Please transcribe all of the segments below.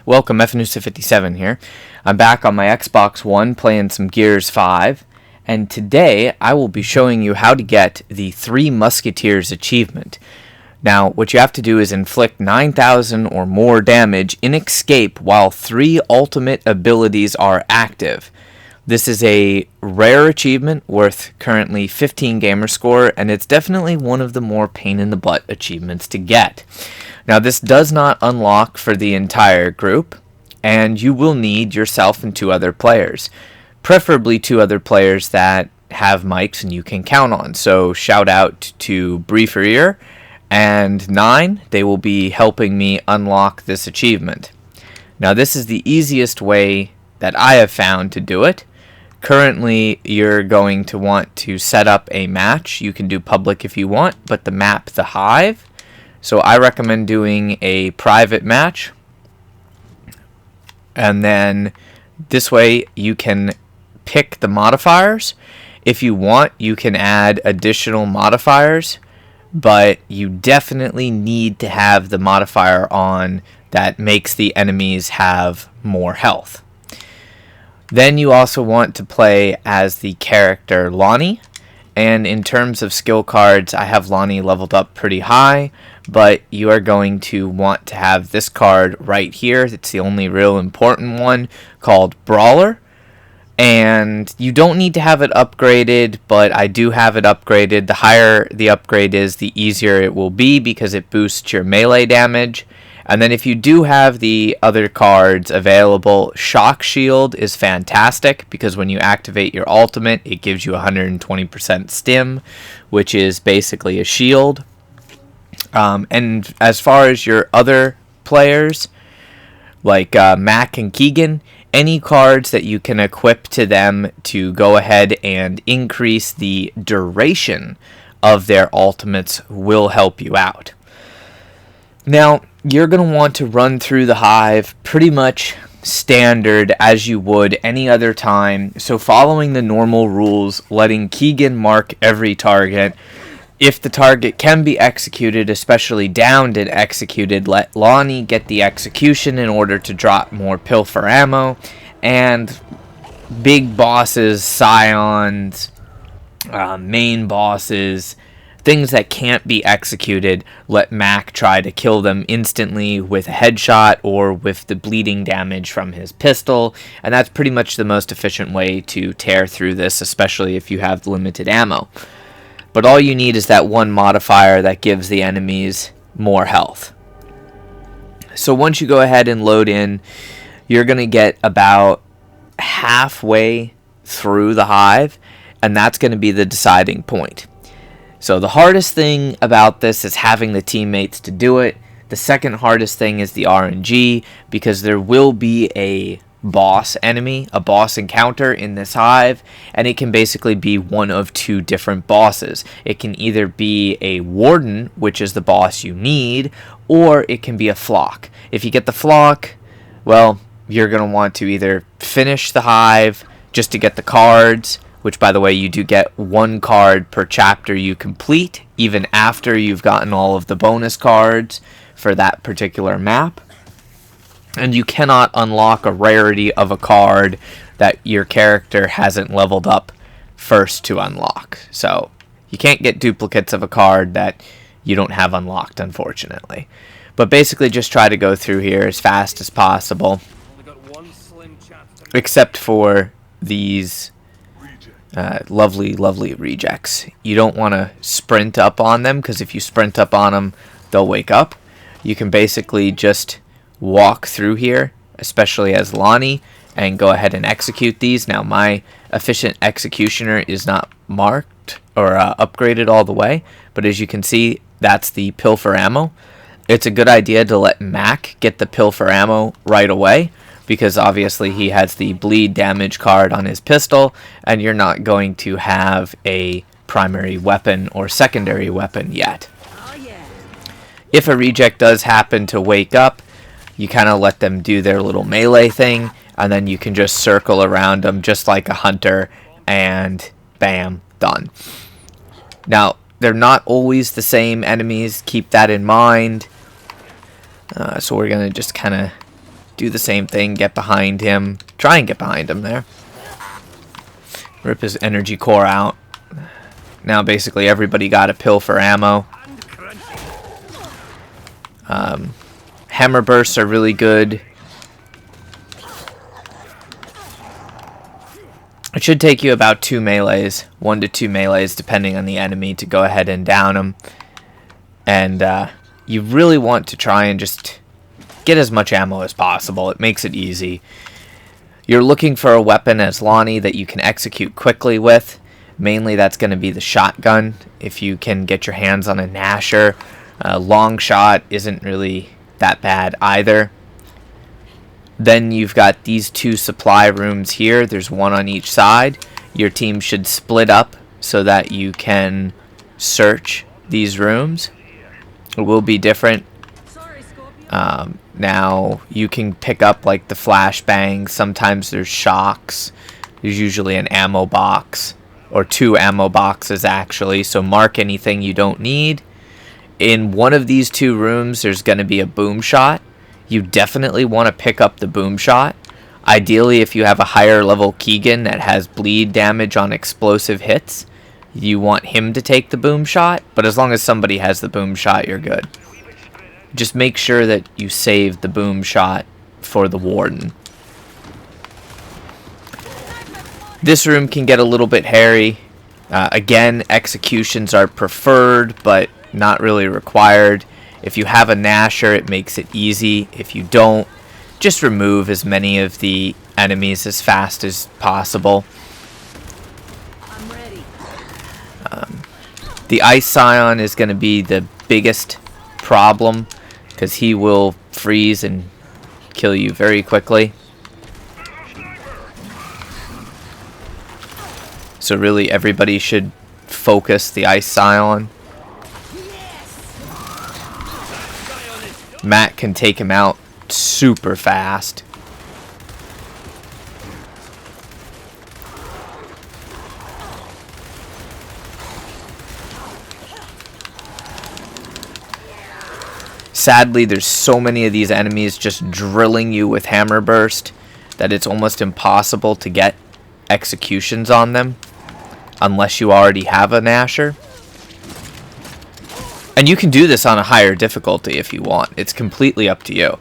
Welcome, FNUSA57 here. I'm back on my Xbox One playing some Gears 5, and today I will be showing you how to get the Three Musketeers achievement. Now, what you have to do is inflict 9,000 or more damage in escape while 3 ultimate abilities are active. This is a rare achievement worth currently 15 gamer score, and it's definitely one of the more pain-in-the-butt achievements to get. Now, this does not unlock for the entire group, and you will need yourself and 2 other players. Preferably 2 other players that have mics and you can count on. So shout out to Briefer Ear and 9. They will be helping me unlock this achievement. Now, this is the easiest way that I have found to do it. Currently, you're going to want to set up a match. You can do public if you want, but the map, the Hive. So I recommend doing a private match. And then this way you can pick the modifiers. If you want, you can add additional modifiers, but you definitely need to have the modifier on that makes the enemies have more health. Then you also want to play as the character LAHNI, and in terms of skill cards, I have LAHNI leveled up pretty high, but you are going to want to have this card right here. It's the only real important one, called Brawler, and you don't need to have it upgraded, but I do have it upgraded. The higher the upgrade is, the easier it will be because it boosts your melee damage. And then if you do have the other cards available, Shock Shield is fantastic because when you activate your ultimate, it gives you 120% stim, which is basically a shield. And as far as your other players, like Mac and Keegan, any cards that you can equip to them to go ahead and increase the duration of their ultimates will help you out. Now, you're going to want to run through the Hive pretty much standard as you would any other time. So following the normal rules, letting Keegan mark every target. If the target can be executed, especially downed and executed, let LAHNI get the execution in order to drop more pilfer ammo. And big bosses, scions, main bosses, things that can't be executed, let Mac try to kill them instantly with a headshot or with the bleeding damage from his pistol, and that's pretty much the most efficient way to tear through this, especially if you have limited ammo. But all you need is that one modifier that gives the enemies more health. So once you go ahead and load in, you're going to get about halfway through the Hive, and that's going to be the deciding point. So the hardest thing about this is having the teammates to do it. The second hardest thing is the RNG, because there will be a boss enemy, a boss encounter in this Hive, and it can basically be one of 2 different bosses. It can either be a Warden, which is the boss you need, or it can be a Flock. If you get the Flock, well, you're going to want to either finish the Hive just to get the cards, which, by the way, you do get 1 card per chapter you complete, even after you've gotten all of the bonus cards for that particular map. And you cannot unlock a rarity of a card that your character hasn't leveled up first to unlock. So you can't get duplicates of a card that you don't have unlocked, unfortunately. But basically just try to go through here as fast as possible, except for these lovely rejects. You don't want to sprint up on them, because if you sprint up on them, they'll wake up. You can basically just walk through here, especially as LAHNI, and go ahead and execute these. Now, my efficient executioner is not marked or upgraded all the way, but as you can see, that's the pilfer ammo. It's a good idea to let Mac get the pilfer ammo right away, because obviously he has the bleed damage card on his pistol, and you're not going to have a primary weapon or secondary weapon yet. If a reject does happen to wake up, you kind of let them do their little melee thing, and then you can just circle around them just like a hunter, and bam, done. Now, they're not always the same enemies, keep that in mind. So we're going to just kind of do the same thing. Get behind him. Try and get behind him there. Rip his energy core out. Now basically everybody got a pill for ammo. Hammer bursts are really good. It should take you about 2 melees, 1 to 2 melees, depending on the enemy, to go ahead and down them. And you really want to try and just get as much ammo as possible. It makes it easy. You're looking for a weapon as LAHNI that you can execute quickly with. Mainly that's going to be the shotgun. If you can get your hands on a Gnasher, long shot isn't really that bad either. Then you've got these 2 supply rooms here. There's 1 on each side. Your team should split up so that you can search these rooms. It will be different. Now you can pick up like the flashbangs. Sometimes there's shocks. There's usually an ammo box, or 2 ammo boxes actually. So mark anything you don't need. In one of these 2 rooms, there's going to be a boom shot. You definitely want to pick up the boom shot. Ideally, if you have a higher level Keegan that has bleed damage on explosive hits, you want him to take the boom shot. But as long as somebody has the boom shot, you're good. Just make sure that you save the boom shot for the warden. This room can get a little bit hairy. Again, executions are preferred, but not really required. If you have a Gnasher, it makes it easy. If you don't, just remove as many of the enemies as fast as possible. The Ice Scion is going to be the biggest problem, because he will freeze and kill you very quickly. So really everybody should focus the Ice Scion. Matt can take him out super fast. Sadly, there's so many of these enemies just drilling you with hammer burst that it's almost impossible to get executions on them unless you already have a Gnasher. And you can do this on a higher difficulty if you want. It's completely up to you.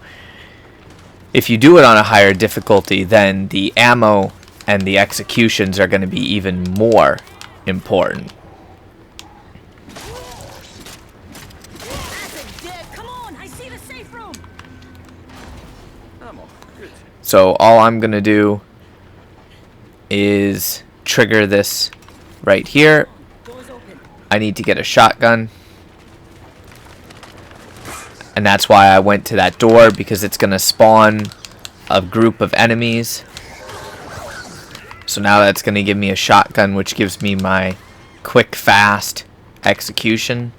If you do it on a higher difficulty, then the ammo and the executions are going to be even more important. So all I'm going to do is trigger this right here. I need to get a shotgun. And that's why I went to that door, because it's going to spawn a group of enemies. So now that's going to give me a shotgun, which gives me my quick, fast execution.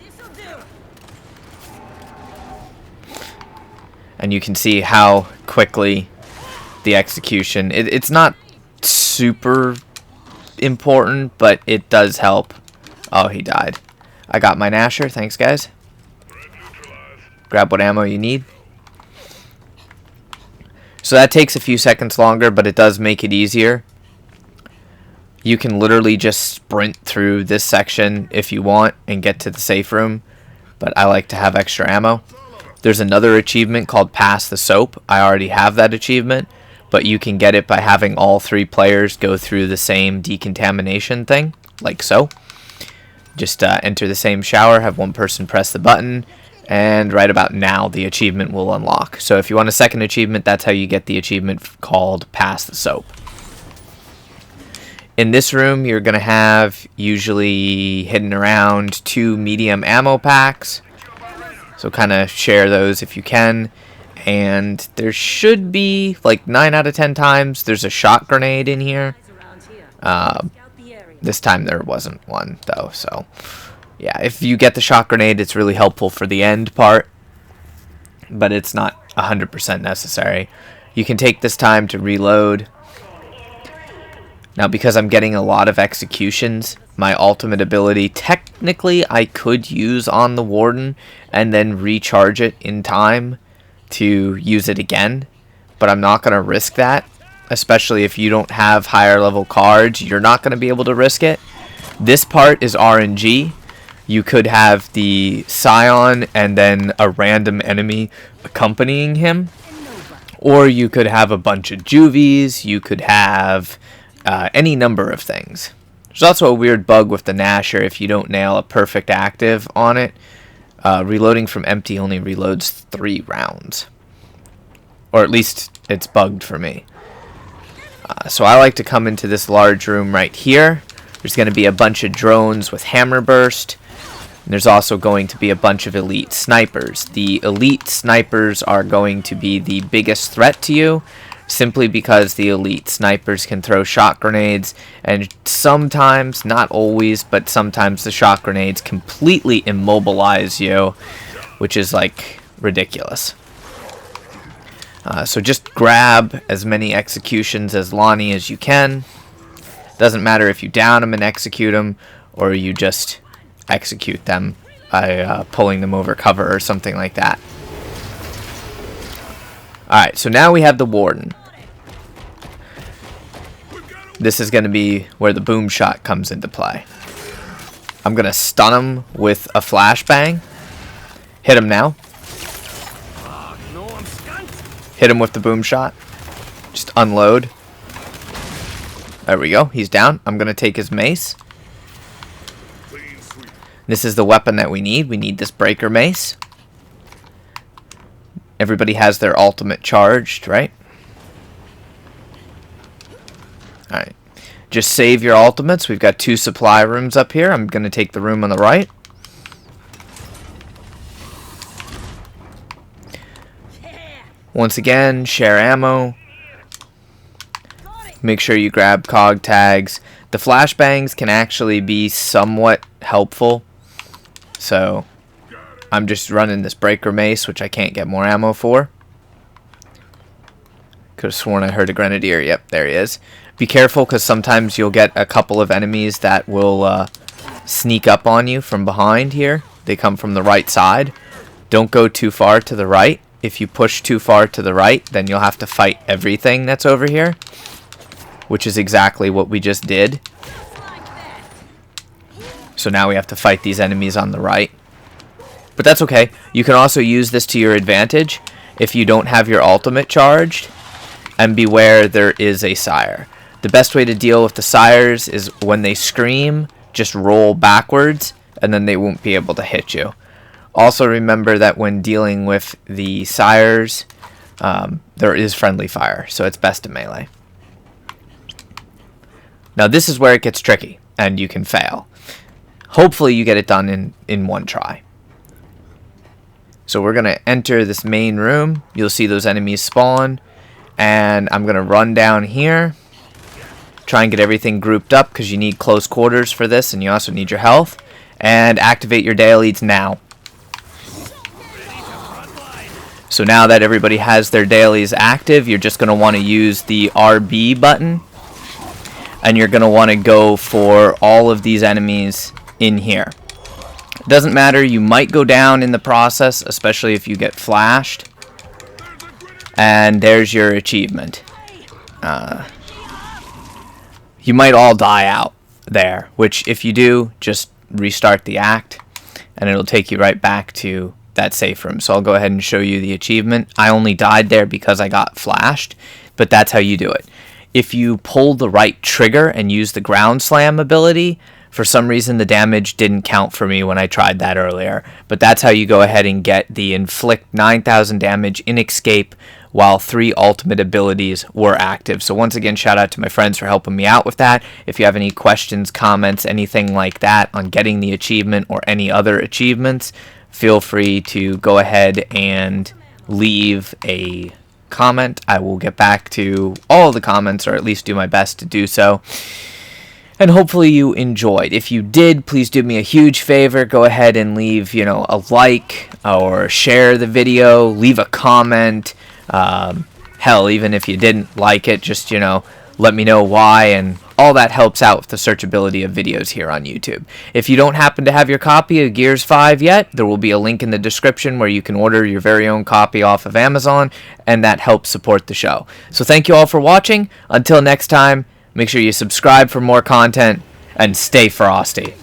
And you can see how quickly the execution... It's not super important, but it does help. Oh, he died. I got my Gnasher. Thanks, guys. Grab what ammo you need. So that takes a few seconds longer, but it does make it easier. You can literally just sprint through this section if you want and get to the safe room, but I like to have extra ammo. There's another achievement called Pass the Soap. I already have that achievement, but you can get it by having all 3 players go through the same decontamination thing, like so. Just enter the same shower, have one person press the button, and right about now the achievement will unlock. So if you want a second achievement, that's how you get the achievement called Pass the Soap. In this room, you're going to have usually hidden around 2 medium ammo packs. So kind of share those if you can. And there should be, like 9 out of 10 times, there's a shot grenade in here. This time there wasn't one, though, so... Yeah, if you get the shot grenade, it's really helpful for the end part, but it's not 100% necessary. You can take this time to reload. Now, because I'm getting a lot of executions, my ultimate ability, technically, I could use on the warden and then recharge it in time to use it again, but I'm not going to risk that. Especially if you don't have higher level cards, you're not going to be able to risk it. This part is RNG. You could have the Scion and then a random enemy accompanying him. Or you could have a bunch of juvies. You could have any number of things. There's also a weird bug with the Gnasher if you don't nail a perfect active on it. Reloading from empty only reloads 3 rounds. Or at least it's bugged for me. So I like to come into this large room right here. There's going to be a bunch of drones with hammer burst. And there's also going to be a bunch of elite snipers. The elite snipers are going to be the biggest threat to you, simply because the elite snipers can throw shock grenades, and sometimes, not always, but sometimes the shock grenades completely immobilize you, which is like ridiculous. So just grab as many executions as LAHNI as you can. Doesn't matter if you down them and execute them, or you just execute them by pulling them over cover or something like that. Alright, so now we have the Warden. This is going to be where the boom shot comes into play. I'm going to stun him with a flashbang. Hit him now. Hit him with the boom shot. Just unload. There we go. He's down. I'm going to take his mace. This is the weapon that we need. We need this breaker mace. Everybody has their ultimate charged, right? Alright. Just save your ultimates. We've got 2 supply rooms up here. I'm going to take the room on the right. Once again, share ammo. Make sure you grab cog tags. The flashbangs can actually be somewhat helpful. So, I'm just running this breaker mace, which I can't get more ammo for. Could have sworn I heard a grenadier. Yep, there he is. Be careful, because sometimes you'll get a couple of enemies that will sneak up on you from behind here. They come from the right side. Don't go too far to the right. If you push too far to the right, then you'll have to fight everything that's over here, which is exactly what we just did. So now we have to fight these enemies on the right. But that's okay. You can also use this to your advantage if you don't have your ultimate charged. And beware, there is a sire. The best way to deal with the sires is when they scream, just roll backwards, and then they won't be able to hit you. Also remember that when dealing with the sires, there is friendly fire, so it's best to melee. Now this is where it gets tricky, and you can fail. Hopefully you get it done in one try. So we're going to enter this main room. You'll see those enemies spawn, and I'm going to run down here. Try and get everything grouped up, because you need close quarters for this, and you also need your health. And activate your dailies now. So now that everybody has their dailies active, you're just going to want to use the RB button. And you're going to want to go for all of these enemies in here. It doesn't matter, you might go down in the process, especially if you get flashed. And there's your achievement. You might all die out there, which if you do, just restart the act. And it'll take you right back to that safe room. So I'll go ahead and show you the achievement. I only died there because I got flashed, but that's how you do it. If you pull the right trigger and use the ground slam ability, for some reason the damage didn't count for me when I tried that earlier, but that's how you go ahead and get the inflict 9,000 damage in escape while 3 ultimate abilities were active. So once again, shout out to my friends for helping me out with that. If you have any questions, comments, anything like that on getting the achievement or any other achievements, feel free to go ahead and leave a comment. I will get back to all of the comments, or at least do my best to do so. And hopefully you enjoyed. If you did, please do me a huge favor. Go ahead and leave, a like or share the video. Leave a comment. Hell, even if you didn't like it, just, let me know why. And all that helps out with the searchability of videos here on YouTube. If you don't happen to have your copy of Gears 5 yet, there will be a link in the description where you can order your very own copy off of Amazon, and that helps support the show. So thank you all for watching. Until next time, make sure you subscribe for more content, and stay frosty.